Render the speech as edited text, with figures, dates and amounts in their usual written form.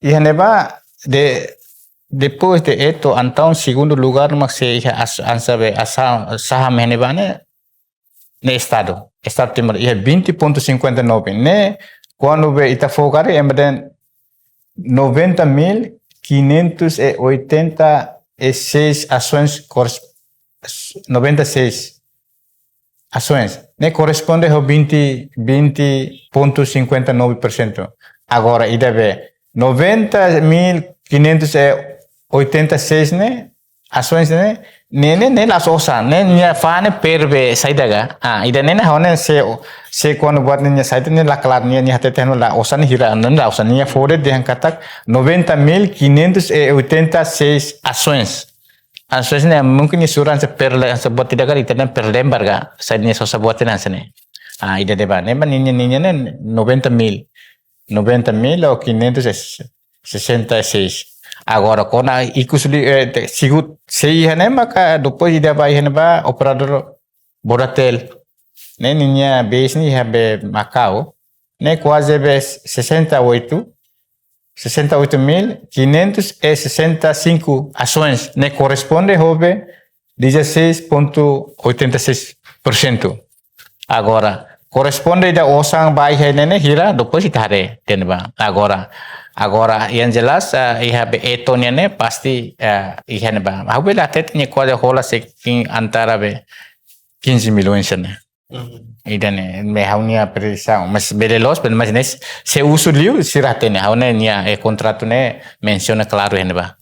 e Haneba depois de esto, então, segundo lugar, mas se ansabe saham Haneba ne Estado Timor, e 20,59, né? Quando vê Itafogari, é 90.586 ações, 96 ações, né? Corresponde a 20,59%. Agora, ainda vê 90.586, né? Ações, né? Nem las osa, nem fane perbe saidaga. Ida nem hone se quando buat nem saida nem la kelar nem hate teno la osa ni hira nem la osa nem fore de katak 90.586 ações. Ações né mungkin isuran se se buat tidak kali tena per lembar ga saida ni sosa buat nan sene. Ida deba nem ninya né 90.000 ou 566. Agora, quando sigut sei né, maka depois de vai né, operador Boratel, né, minha base ni habe Macau, né, quase 68.565 ações, né, corresponde a 16,86%. Agora, corresponde a osang baik né, hira depois de tare, tenba. Agora, yang jelas, ihabe etonya ne pasti ihane ba. Habela tetnya kuada hola seking antara be 15 milhões ne. Idane me haunia precisão, mas berelos, mas se uso liu siratene, haune nia contrato ne menciona claro hene ba.